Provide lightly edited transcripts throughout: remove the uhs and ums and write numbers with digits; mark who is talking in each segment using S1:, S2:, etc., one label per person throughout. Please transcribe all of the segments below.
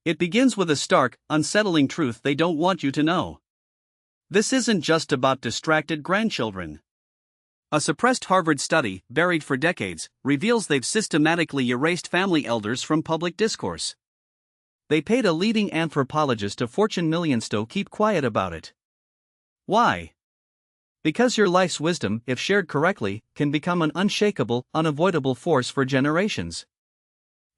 S1: It begins with a stark, unsettling truth they don't want you to know. This isn't just about distracted grandchildren. A suppressed Harvard study, buried for decades, reveals they've systematically erased family elders from public discourse. They paid a leading anthropologist a fortune millions to keep quiet about it. Why? Because your life's wisdom, if shared correctly, can become an unshakable, unavoidable force for generations.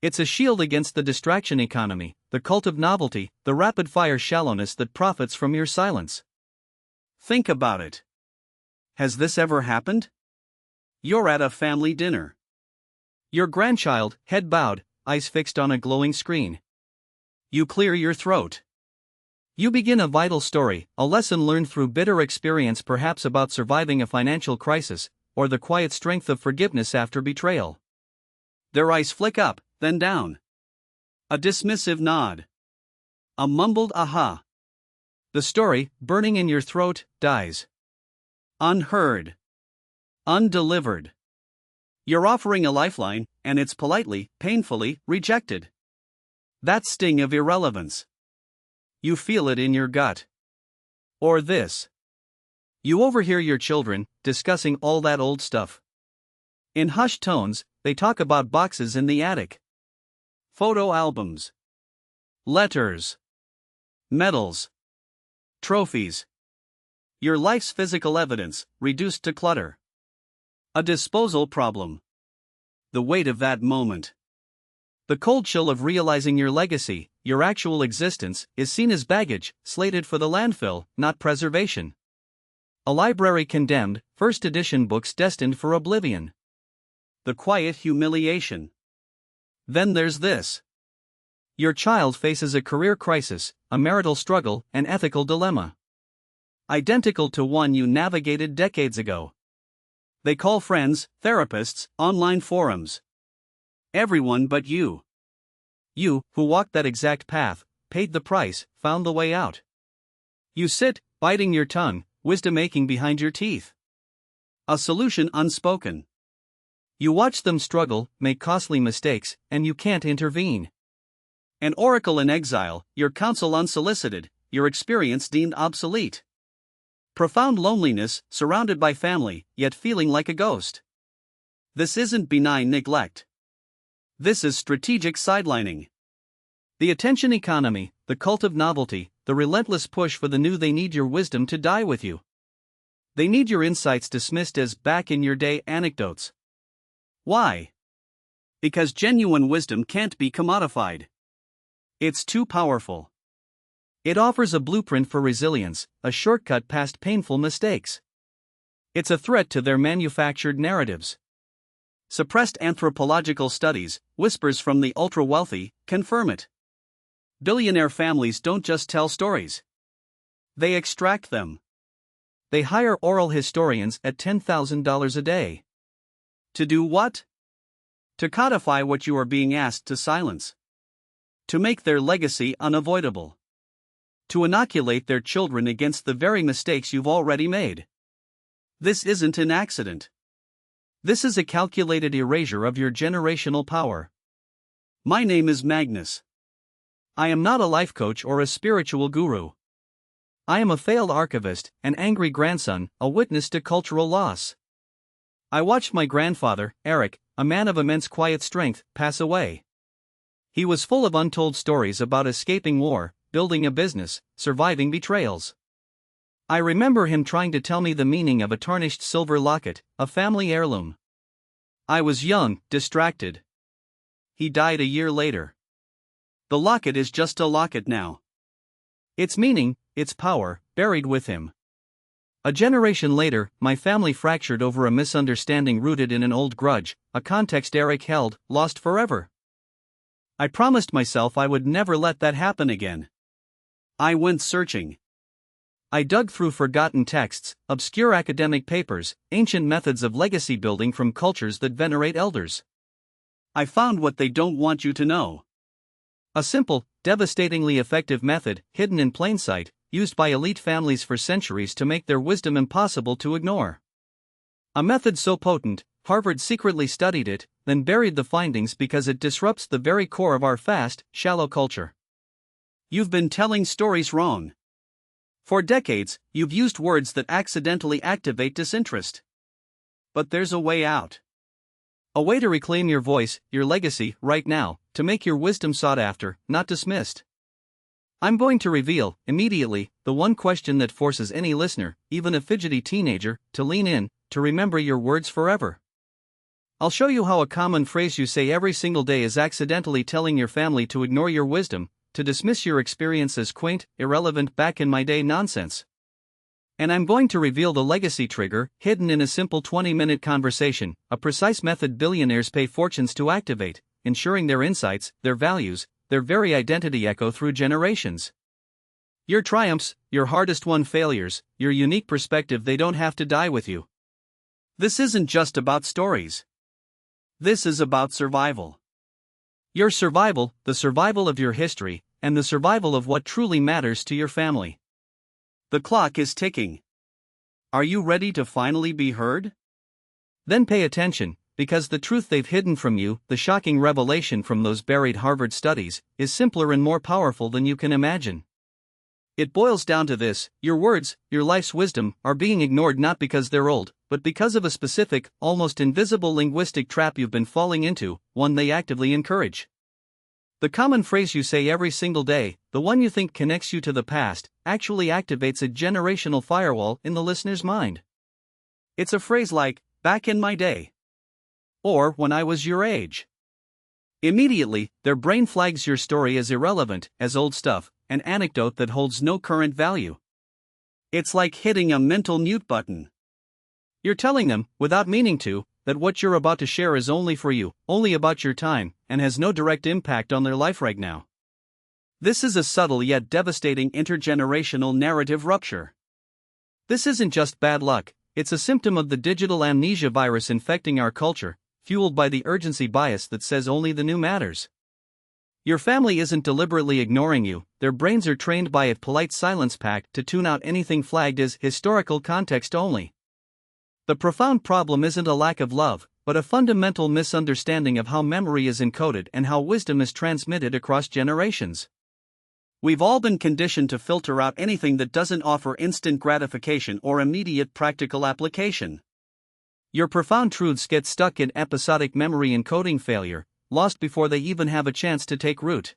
S1: It's a shield against the distraction economy, the cult of novelty, the rapid-fire shallowness that profits from your silence. Think about it. Has this ever happened? You're at a family dinner. Your grandchild, head bowed, eyes fixed on a glowing screen. You clear your throat. You begin a vital story, a lesson learned through bitter experience, perhaps about surviving a financial crisis, or the quiet strength of forgiveness after betrayal. Their eyes flick up, then down. A dismissive nod. A mumbled aha. The story, burning in your throat, dies. Unheard. Undelivered. You're offering a lifeline, and it's politely, painfully, rejected. That sting of irrelevance. You feel it in your gut. Or this. You overhear your children discussing all that old stuff. In hushed tones, they talk about boxes in the attic, photo albums, letters, medals, trophies. Your life's physical evidence, reduced to clutter. A disposal problem. The weight of that moment. The cold chill of realizing your legacy, your actual existence, is seen as baggage, slated for the landfill, not preservation. A library condemned, first edition books destined for oblivion. The quiet humiliation. Then there's this. Your child faces a career crisis, a marital struggle, an ethical dilemma. Identical to one you navigated decades ago. They call friends, therapists, online forums. Everyone but you. You, who walked that exact path, paid the price, found the way out. You sit, biting your tongue, wisdom aching behind your teeth. A solution unspoken. You watch them struggle, make costly mistakes, and you can't intervene. An oracle in exile, your counsel unsolicited, your experience deemed obsolete. Profound loneliness, surrounded by family, yet feeling like a ghost. This isn't benign neglect. This is strategic sidelining. The attention economy, the cult of novelty, the relentless push for the new. They need your wisdom to die with you. They need your insights dismissed as back-in-your-day anecdotes. Why? Because genuine wisdom can't be commodified. It's too powerful. It offers a blueprint for resilience, a shortcut past painful mistakes. It's a threat to their manufactured narratives. Suppressed anthropological studies, whispers from the ultra-wealthy, confirm it. Billionaire families don't just tell stories. They extract them. They hire oral historians at $10,000 a day. To do what? To codify what you are being asked to silence. To make their legacy unavoidable. To inoculate their children against the very mistakes you've already made. This isn't an accident. This is a calculated erasure of your generational power. My name is Magnus. I am not a life coach or a spiritual guru. I am a failed archivist, an angry grandson, a witness to cultural loss. I watched my grandfather, Eric, a man of immense quiet strength, pass away. He was full of untold stories about escaping war, building a business, surviving betrayals. I remember him trying to tell me the meaning of a tarnished silver locket, a family heirloom. I was young, distracted. He died a year later. The locket is just a locket now. Its meaning, its power, buried with him. A generation later, my family fractured over a misunderstanding rooted in an old grudge, a context Eric held, lost forever. I promised myself I would never let that happen again. I went searching. I dug through forgotten texts, obscure academic papers, ancient methods of legacy building from cultures that venerate elders. I found what they don't want you to know. A simple, devastatingly effective method, hidden in plain sight, used by elite families for centuries to make their wisdom impossible to ignore. A method so potent, Harvard secretly studied it, then buried the findings because it disrupts the very core of our fast, shallow culture. You've been telling stories wrong. For decades, you've used words that accidentally activate disinterest. But there's a way out. A way to reclaim your voice, your legacy, right now, to make your wisdom sought after, not dismissed. I'm going to reveal, immediately, the one question that forces any listener, even a fidgety teenager, to lean in, to remember your words forever. I'll show you how a common phrase you say every single day is accidentally telling your family to ignore your wisdom, to dismiss your experience as quaint, irrelevant, back in my day nonsense. And I'm going to reveal the legacy trigger, hidden in a simple 20-minute conversation, a precise method billionaires pay fortunes to activate, ensuring their insights, their values, their very identity echo through generations. Your triumphs, your hardest-won failures, your unique perspective, they don't have to die with you. This isn't just about stories. This is about survival. Your survival, the survival of your history, and the survival of what truly matters to your family. The clock is ticking. Are you ready to finally be heard? Then pay attention, because the truth they've hidden from you, the shocking revelation from those buried Harvard studies, is simpler and more powerful than you can imagine. It boils down to this: your words, your life's wisdom, are being ignored not because they're old, but because of a specific, almost invisible linguistic trap you've been falling into, one they actively encourage. The common phrase you say every single day, the one you think connects you to the past, actually activates a generational firewall in the listener's mind. It's a phrase like, "back in my day," or "when I was your age." Immediately, their brain flags your story as irrelevant, as old stuff, an anecdote that holds no current value. It's like hitting a mental mute button. You're telling them, without meaning to, that what you're about to share is only for you, only about your time, and has no direct impact on their life right now. This is a subtle yet devastating intergenerational narrative rupture. This isn't just bad luck, it's a symptom of the digital amnesia virus infecting our culture, fueled by the urgency bias that says only the new matters. Your family isn't deliberately ignoring you, their brains are trained by a polite silence pact to tune out anything flagged as historical context only. The profound problem isn't a lack of love, but a fundamental misunderstanding of how memory is encoded and how wisdom is transmitted across generations. We've all been conditioned to filter out anything that doesn't offer instant gratification or immediate practical application. Your profound truths get stuck in episodic memory encoding failure, lost before they even have a chance to take root.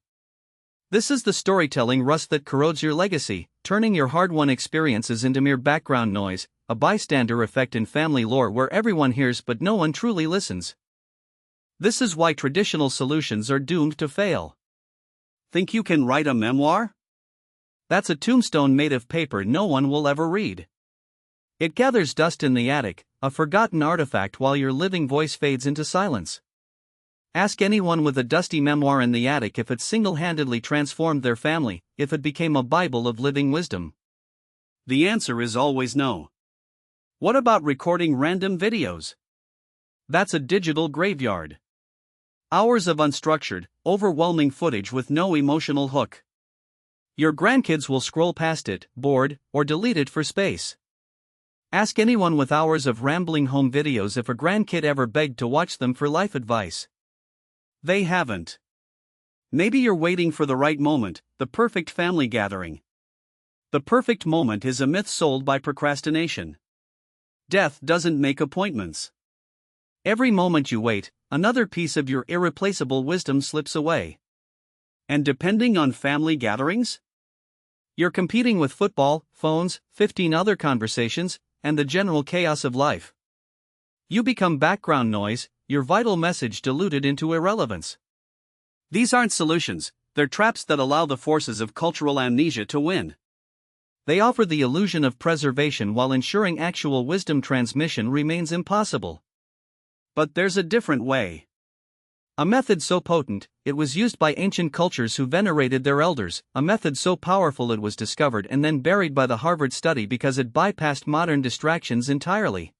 S1: This is the storytelling rust that corrodes your legacy, turning your hard-won experiences into mere background noise, a bystander effect in family lore where everyone hears but no one truly listens. This is why traditional solutions are doomed to fail. Think you can write a memoir? That's a tombstone made of paper no one will ever read. It gathers dust in the attic, a forgotten artifact while your living voice fades into silence. Ask anyone with a dusty memoir in the attic if it single-handedly transformed their family, if it became a Bible of living wisdom. The answer is always no. What about recording random videos? That's a digital graveyard. Hours of unstructured, overwhelming footage with no emotional hook. Your grandkids will scroll past it, bored, or delete it for space. Ask anyone with hours of rambling home videos if a grandkid ever begged to watch them for life advice. They haven't. Maybe you're waiting for the right moment, the perfect family gathering. The perfect moment is a myth sold by procrastination. Death doesn't make appointments. Every moment you wait, another piece of your irreplaceable wisdom slips away. And depending on family gatherings? You're competing with football, phones, 15 other conversations, and the general chaos of life. You become background noise, your vital message diluted into irrelevance. These aren't solutions, they're traps that allow the forces of cultural amnesia to win. They offer the illusion of preservation while ensuring actual wisdom transmission remains impossible. But there's a different way. A method so potent, it was used by ancient cultures who venerated their elders, a method so powerful it was discovered and then buried by the Harvard study because it bypassed modern distractions entirely.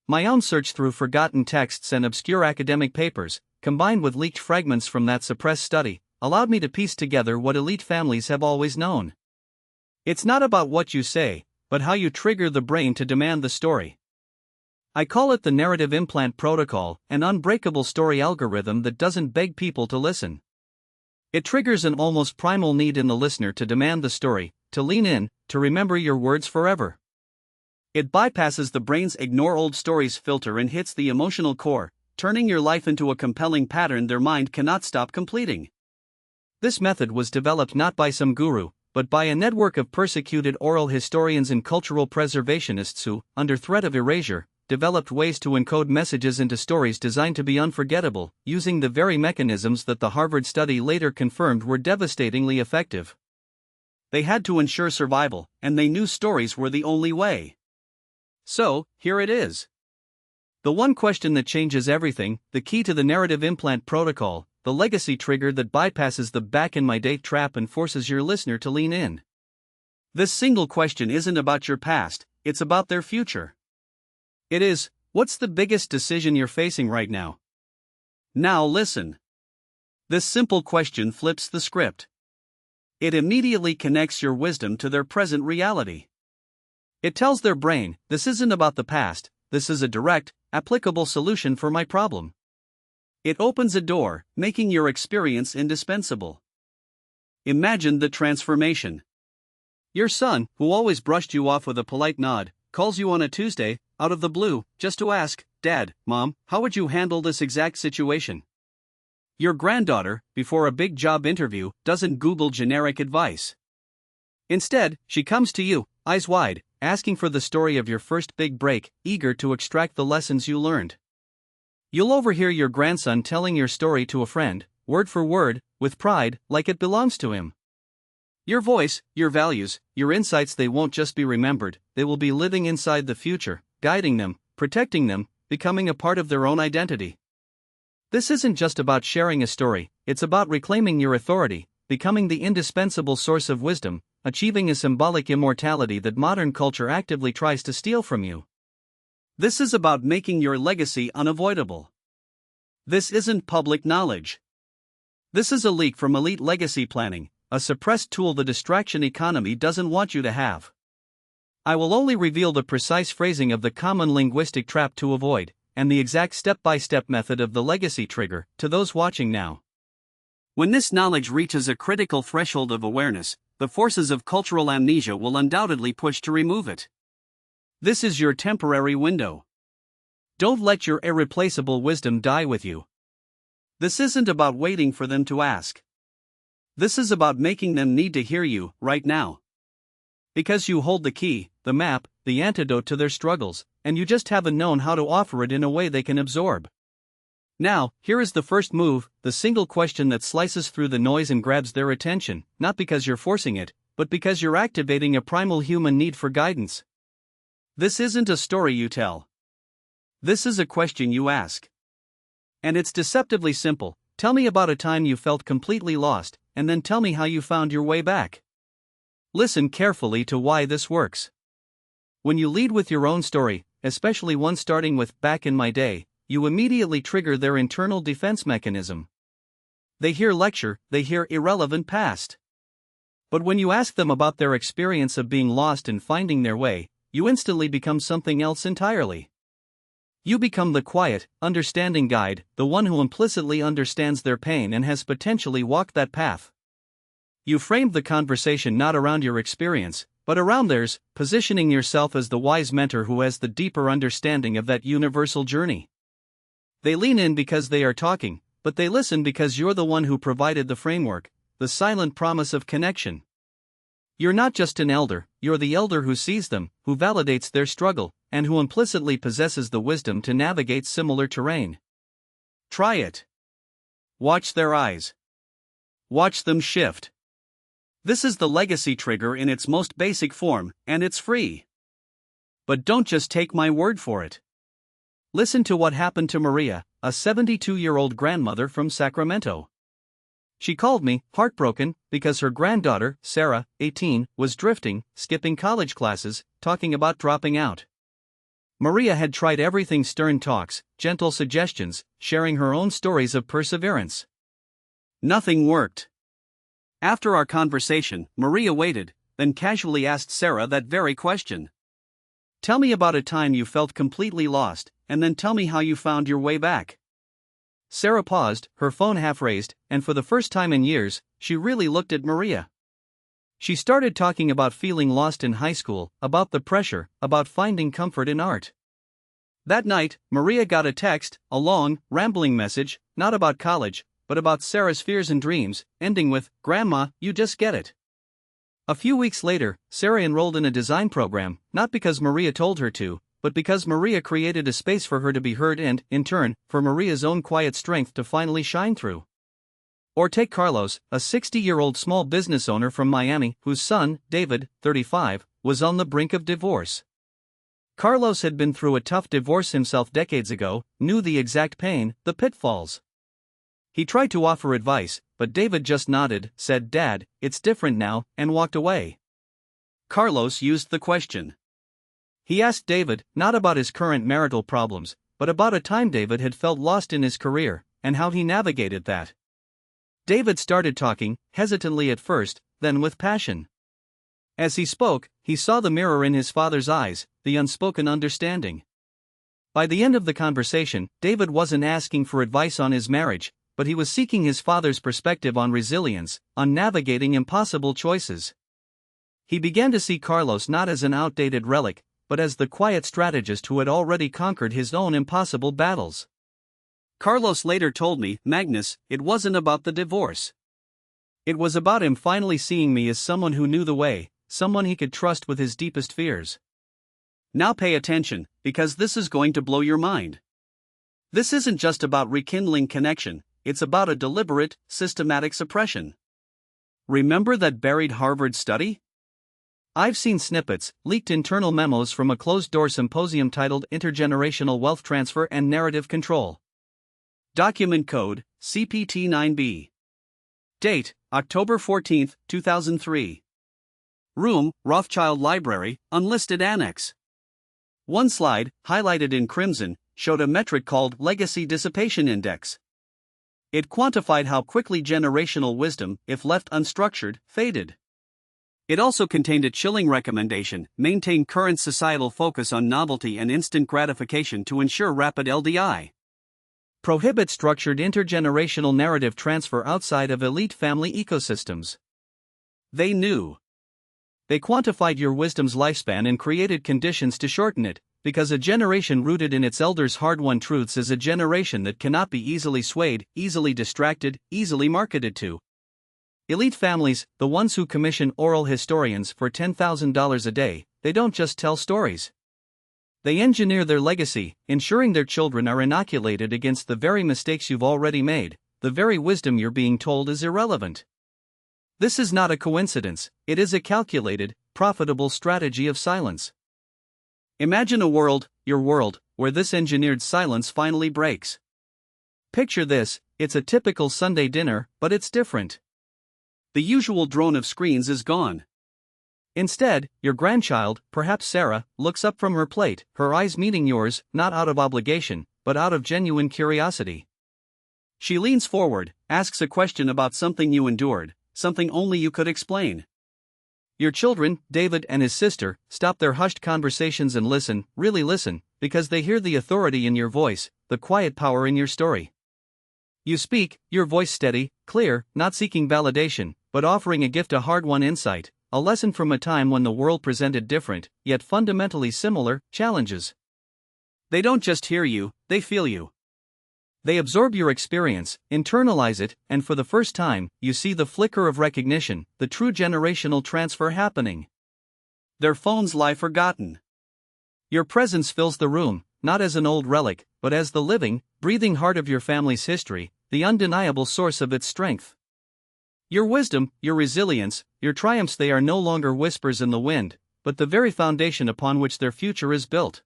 S1: My own search through forgotten texts and obscure academic papers, combined with leaked fragments from that suppressed study, allowed me to piece together what elite families have always known. It's not about what you say, but how you trigger the brain to demand the story. I call it the narrative implant protocol, an unbreakable story algorithm that doesn't beg people to listen. It triggers an almost primal need in the listener to demand the story, to lean in, to remember your words forever. It bypasses the brain's ignore old stories filter and hits the emotional core, turning your life into a compelling pattern their mind cannot stop completing. This method was developed not by some guru, but by a network of persecuted oral historians and cultural preservationists who, under threat of erasure, developed ways to encode messages into stories designed to be unforgettable, using the very mechanisms that the Harvard study later confirmed were devastatingly effective. They had to ensure survival, and they knew stories were the only way. So, here it is. The one question that changes everything, the key to the narrative implant protocol, the legacy trigger that bypasses the back-in-my-day trap and forces your listener to lean in. This single question isn't about your past, it's about their future. It is, what's the biggest decision you're facing right now? Now listen. This simple question flips the script. It immediately connects your wisdom to their present reality. It tells their brain, this isn't about the past, this is a direct, applicable solution for my problem. It opens a door, making your experience indispensable. Imagine the transformation. Your son, who always brushed you off with a polite nod, calls you on a Tuesday, out of the blue, just to ask, Dad, Mom, how would you handle this exact situation? Your granddaughter, before a big job interview, doesn't Google generic advice. Instead, she comes to you, eyes wide, asking for the story of your first big break, eager to extract the lessons you learned. You'll overhear your grandson telling your story to a friend, word for word, with pride, like it belongs to him. Your voice, your values, your insights, they won't just be remembered, they will be living inside the future, guiding them, protecting them, becoming a part of their own identity. This isn't just about sharing a story, it's about reclaiming your authority, becoming the indispensable source of wisdom, achieving a symbolic immortality that modern culture actively tries to steal from you. This is about making your legacy unavoidable. This isn't public knowledge. This is a leak from elite legacy planning, a suppressed tool the distraction economy doesn't want you to have. I will only reveal the precise phrasing of the common linguistic trap to avoid, and the exact step-by-step method of the legacy trigger, to those watching now. When this knowledge reaches a critical threshold of awareness, the forces of cultural amnesia will undoubtedly push to remove it. This is your temporary window. Don't let your irreplaceable wisdom die with you. This isn't about waiting for them to ask. This is about making them need to hear you, right now. Because you hold the key, the map, the antidote to their struggles, and you just haven't known how to offer it in a way they can absorb. Now, here is the first move, the single question that slices through the noise and grabs their attention, not because you're forcing it, but because you're activating a primal human need for guidance. This isn't a story you tell. This is a question you ask. And it's deceptively simple. Tell me about a time you felt completely lost, and then tell me how you found your way back. Listen carefully to why this works. When you lead with your own story, especially one starting with "back in my day," you immediately trigger their internal defense mechanism. They hear lecture, they hear irrelevant past. But when you ask them about their experience of being lost and finding their way, you instantly become something else entirely. You become the quiet, understanding guide, the one who implicitly understands their pain and has potentially walked that path. You framed the conversation not around your experience, but around theirs, positioning yourself as the wise mentor who has the deeper understanding of that universal journey. They lean in because they are talking, but they listen because you're the one who provided the framework, the silent promise of connection. You're not just an elder, you're the elder who sees them, who validates their struggle, and who implicitly possesses the wisdom to navigate similar terrain. Try it. Watch their eyes. Watch them shift. This is the legacy trigger in its most basic form, and it's free. But don't just take my word for it. Listen to what happened to Maria, a 72-year-old grandmother from Sacramento. She called me, heartbroken, because her granddaughter, Sarah, 18, was drifting, skipping college classes, talking about dropping out. Maria had tried everything: stern talks, gentle suggestions, sharing her own stories of perseverance. Nothing worked. After our conversation, Maria waited, then casually asked Sarah that very question. Tell me about a time you felt completely lost, and then tell me how you found your way back. Sarah paused, her phone half raised, and for the first time in years, she really looked at Maria. She started talking about feeling lost in high school, about the pressure, about finding comfort in art. That night, Maria got a text, a long, rambling message, not about college, but about Sarah's fears and dreams, ending with, "Grandma, you just get it." A few weeks later, Sarah enrolled in a design program, not because Maria told her to, but because Maria created a space for her to be heard and, in turn, for Maria's own quiet strength to finally shine through. Or take Carlos, a 60-year-old small business owner from Miami, whose son, David, 35, was on the brink of divorce. Carlos had been through a tough divorce himself decades ago, knew the exact pain, the pitfalls. He tried to offer advice, but David just nodded, said, "Dad, it's different now," and walked away. Carlos used the question. He asked David, not about his current marital problems, but about a time David had felt lost in his career, and how he navigated that. David started talking, hesitantly at first, then with passion. As he spoke, he saw the mirror in his father's eyes, the unspoken understanding. By the end of the conversation, David wasn't asking for advice on his marriage, but he was seeking his father's perspective on resilience, on navigating impossible choices. He began to see Carlos not as an outdated relic, but as the quiet strategist who had already conquered his own impossible battles. Carlos later told me, "Magnus, it wasn't about the divorce. It was about him finally seeing me as someone who knew the way, someone he could trust with his deepest fears." Now pay attention, because this is going to blow your mind. This isn't just about rekindling connection, it's about a deliberate, systematic suppression. Remember that buried Harvard study? I've seen snippets, leaked internal memos from a closed-door symposium titled Intergenerational Wealth Transfer and Narrative Control. Document code, CPT-9B. Date, October 14, 2003. Room, Rothschild Library, unlisted annex. One slide, highlighted in crimson, showed a metric called Legacy Dissipation Index. It quantified how quickly generational wisdom, if left unstructured, faded. It also contained a chilling recommendation: maintain current societal focus on novelty and instant gratification to ensure rapid LDI. Prohibit structured intergenerational narrative transfer outside of elite family ecosystems. They knew. They quantified your wisdom's lifespan and created conditions to shorten it, because a generation rooted in its elders' hard-won truths is a generation that cannot be easily swayed, easily distracted, easily marketed to. Elite families, the ones who commission oral historians for $10,000 a day, they don't just tell stories. They engineer their legacy, ensuring their children are inoculated against the very mistakes you've already made, the very wisdom you're being told is irrelevant. This is not a coincidence, it is a calculated, profitable strategy of silence. Imagine a world, your world, where this engineered silence finally breaks. Picture this: it's a typical Sunday dinner, but it's different. The usual drone of screens is gone. Instead, your grandchild, perhaps Sarah, looks up from her plate, her eyes meeting yours, not out of obligation, but out of genuine curiosity. She leans forward, asks a question about something you endured, something only you could explain. Your children, David and his sister, stop their hushed conversations and listen, really listen, because they hear the authority in your voice, the quiet power in your story. You speak, your voice steady, clear, not seeking validation, but offering a gift, a hard-won insight, a lesson from a time when the world presented different, yet fundamentally similar, challenges. They don't just hear you, they feel you. They absorb your experience, internalize it, and for the first time, you see the flicker of recognition, the true generational transfer happening. Their phones lie forgotten. Your presence fills the room, not as an old relic, but as the living, breathing heart of your family's history, the undeniable source of its strength. Your wisdom, your resilience, your triumphs, they are no longer whispers in the wind, but the very foundation upon which their future is built.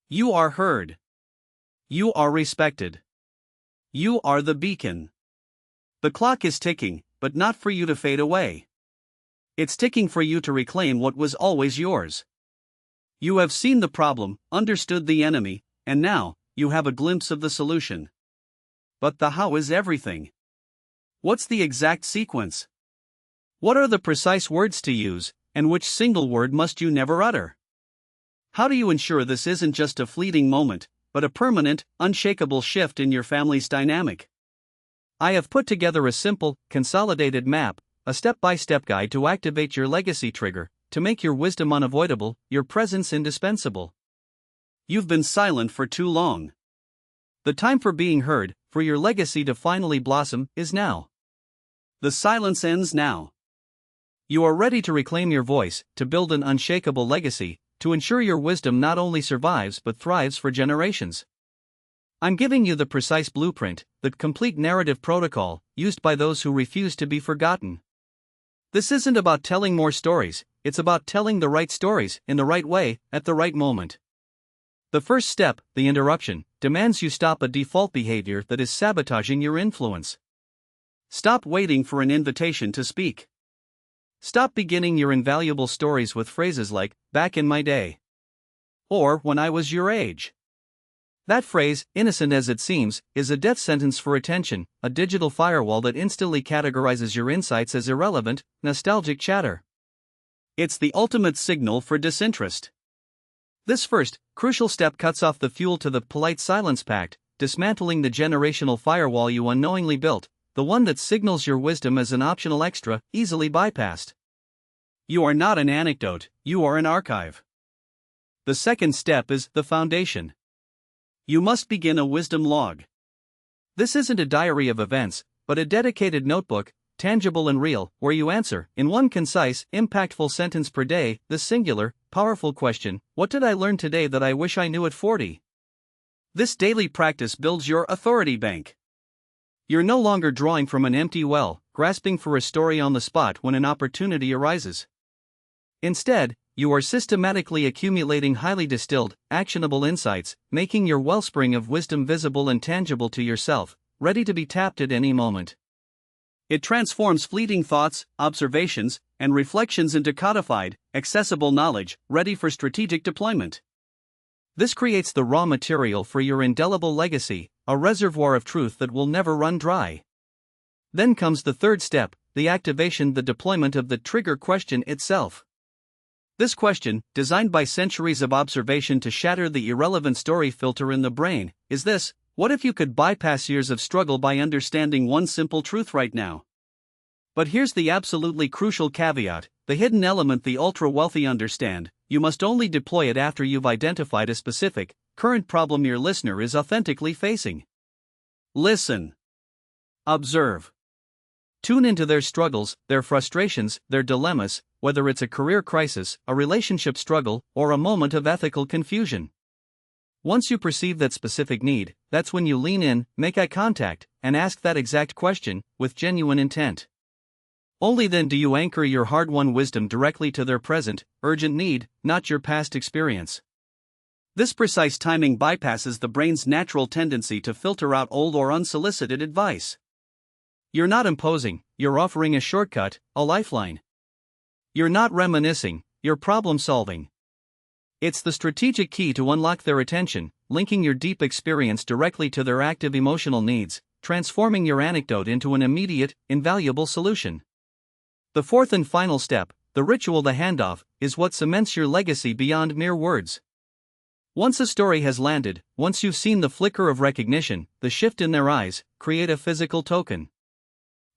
S1: You are heard. You are respected. You are the beacon. The clock is ticking, but not for you to fade away. It's ticking for you to reclaim what was always yours. You have seen the problem, understood the enemy, and now, you have a glimpse of the solution. But the how is everything. What's the exact sequence? What are the precise words to use, and which single word must you never utter? How do you ensure this isn't just a fleeting moment, but a permanent, unshakable shift in your family's dynamic. I have put together a simple, consolidated map, a step-by-step guide to activate your legacy trigger, to make your wisdom unavoidable, your presence indispensable. You've been silent for too long. The time for being heard, for your legacy to finally blossom, is now. The silence ends now. You are ready to reclaim your voice, to build an unshakable legacy, to ensure your wisdom not only survives but thrives for generations. I'm giving you the precise blueprint, the complete narrative protocol, used by those who refuse to be forgotten. This isn't about telling more stories, it's about telling the right stories, in the right way, at the right moment. The first step, the interruption, demands you stop a default behavior that is sabotaging your influence. Stop waiting for an invitation to speak. Stop beginning your invaluable stories with phrases like, "back in my day," or "when I was your age." That phrase, innocent as it seems, is a death sentence for attention, a digital firewall that instantly categorizes your insights as irrelevant, nostalgic chatter. It's the ultimate signal for disinterest. This first, crucial step cuts off the fuel to the polite silence pact, dismantling the generational firewall you unknowingly built, the one that signals your wisdom as an optional extra, easily bypassed. You are not an anecdote, you are an archive. The second step is the foundation. You must begin a wisdom log. This isn't a diary of events, but a dedicated notebook, tangible and real, where you answer, in one concise, impactful sentence per day, the singular, powerful question, "What did I learn today that I wish I knew at 40? This daily practice builds your authority bank. You're no longer drawing from an empty well, grasping for a story on the spot when an opportunity arises. Instead, you are systematically accumulating highly distilled, actionable insights, making your wellspring of wisdom visible and tangible to yourself, ready to be tapped at any moment. It transforms fleeting thoughts, observations, and reflections into codified, accessible knowledge, ready for strategic deployment. This creates the raw material for your indelible legacy, a reservoir of truth that will never run dry. Then comes the third step, the activation, the deployment of the trigger question itself. This question, designed by centuries of observation to shatter the irrelevant story filter in the brain, is this: what if you could bypass years of struggle by understanding one simple truth right now? But here's the absolutely crucial caveat, the hidden element the ultra-wealthy understand: you must only deploy it after you've identified a specific, current problem your listener is authentically facing. Listen. Observe. Tune into their struggles, their frustrations, their dilemmas, whether it's a career crisis, a relationship struggle, or a moment of ethical confusion. Once you perceive that specific need, that's when you lean in, make eye contact, and ask that exact question, with genuine intent. Only then do you anchor your hard-won wisdom directly to their present, urgent need, not your past experience. This precise timing bypasses the brain's natural tendency to filter out old or unsolicited advice. You're not imposing, you're offering a shortcut, a lifeline. You're not reminiscing, you're problem-solving. It's the strategic key to unlock their attention, linking your deep experience directly to their active emotional needs, transforming your anecdote into an immediate, invaluable solution. The fourth and final step, the ritual, the handoff, is what cements your legacy beyond mere words. Once a story has landed, once you've seen the flicker of recognition, the shift in their eyes, create a physical token.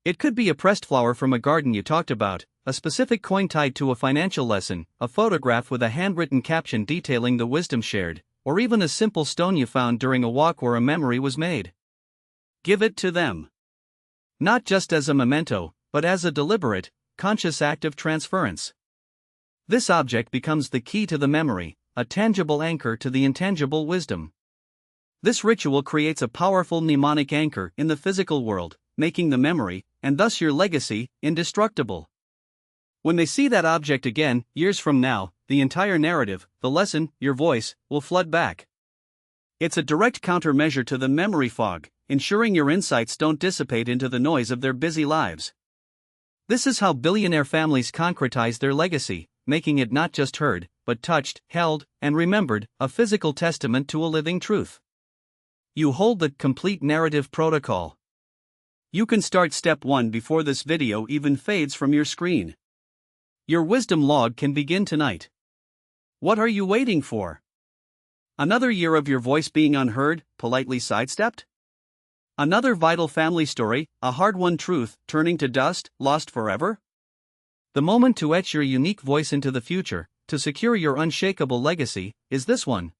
S1: It could be a pressed flower from a garden you talked about, a specific coin tied to a financial lesson, a photograph with a handwritten caption detailing the wisdom shared, or even a simple stone you found during a walk where a memory was made. Give it to them. Not just as a memento, but as a deliberate, conscious act of transference. This object becomes the key to the memory, a tangible anchor to the intangible wisdom. This ritual creates a powerful mnemonic anchor in the physical world, making the memory, and thus your legacy, indestructible. When they see that object again, years from now, the entire narrative, the lesson, your voice, will flood back. It's a direct countermeasure to the memory fog, ensuring your insights don't dissipate into the noise of their busy lives. This is how billionaire families concretize their legacy, making it not just heard, but touched, held, and remembered, a physical testament to a living truth. You hold the complete narrative protocol. You can start step 1 before this video even fades from your screen. Your wisdom log can begin tonight. What are you waiting for? Another year of your voice being unheard, politely sidestepped? Another vital family story, a hard-won truth, turning to dust, lost forever? The moment to etch your unique voice into the future, to secure your unshakable legacy, is this one.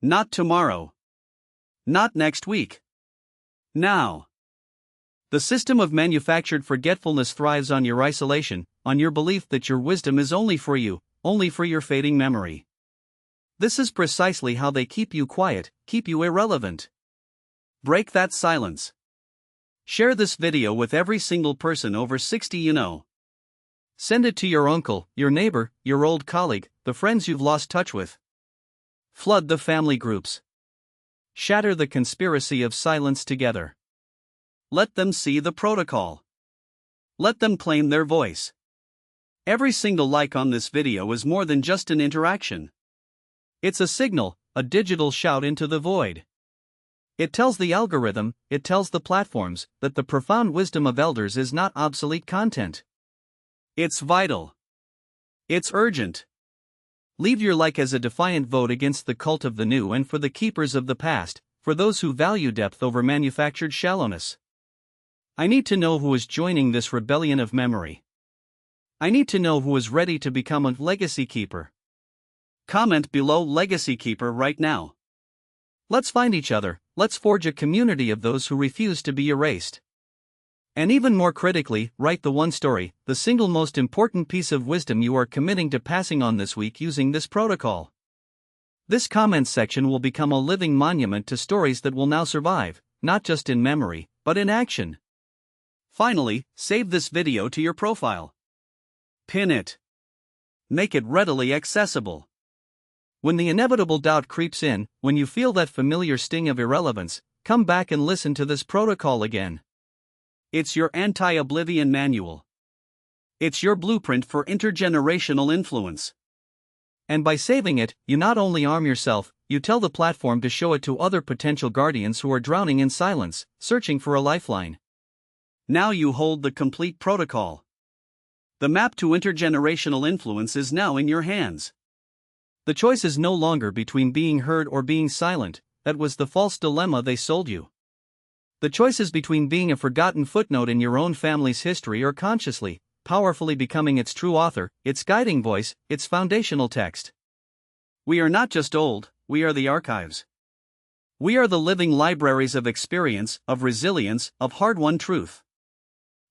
S1: Not tomorrow. Not next week. Now. The system of manufactured forgetfulness thrives on your isolation, on your belief that your wisdom is only for you, only for your fading memory. This is precisely how they keep you quiet, keep you irrelevant. Break that silence. Share this video with every single person over 60 you know. Send it to your uncle, your neighbor, your old colleague, the friends you've lost touch with. Flood the family groups. Shatter the conspiracy of silence together. Let them see the protocol. Let them claim their voice. Every single like on this video is more than just an interaction. It's a signal, a digital shout into the void. It tells the algorithm, it tells the platforms, that the profound wisdom of elders is not obsolete content. It's vital. It's urgent. Leave your like as a defiant vote against the cult of the new and for the keepers of the past, for those who value depth over manufactured shallowness. I need to know who is joining this rebellion of memory. I need to know who is ready to become a legacy keeper. Comment below legacy keeper right now. Let's find each other, let's forge a community of those who refuse to be erased. And even more critically, write the one story, the single most important piece of wisdom you are committing to passing on this week using this protocol. This comment section will become a living monument to stories that will now survive, not just in memory, but in action. Finally, save this video to your profile. Pin it. Make it readily accessible. When the inevitable doubt creeps in, when you feel that familiar sting of irrelevance, come back and listen to this protocol again. It's your anti-oblivion manual. It's your blueprint for intergenerational influence. And by saving it, you not only arm yourself, you tell the platform to show it to other potential guardians who are drowning in silence, searching for a lifeline. Now you hold the complete protocol. The map to intergenerational influence is now in your hands. The choice is no longer between being heard or being silent. That was the false dilemma they sold you. The choice is between being a forgotten footnote in your own family's history or consciously, powerfully becoming its true author, its guiding voice, its foundational text. We are not just old, we are the archives. We are the living libraries of experience, of resilience, of hard-won truth.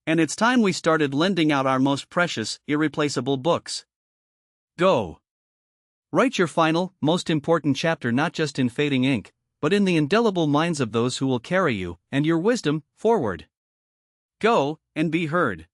S1: And it's time we started lending out our most precious, irreplaceable books. Go. Write your final, most important chapter not just in fading ink, but in the indelible minds of those who will carry you and your wisdom forward. Go and be heard.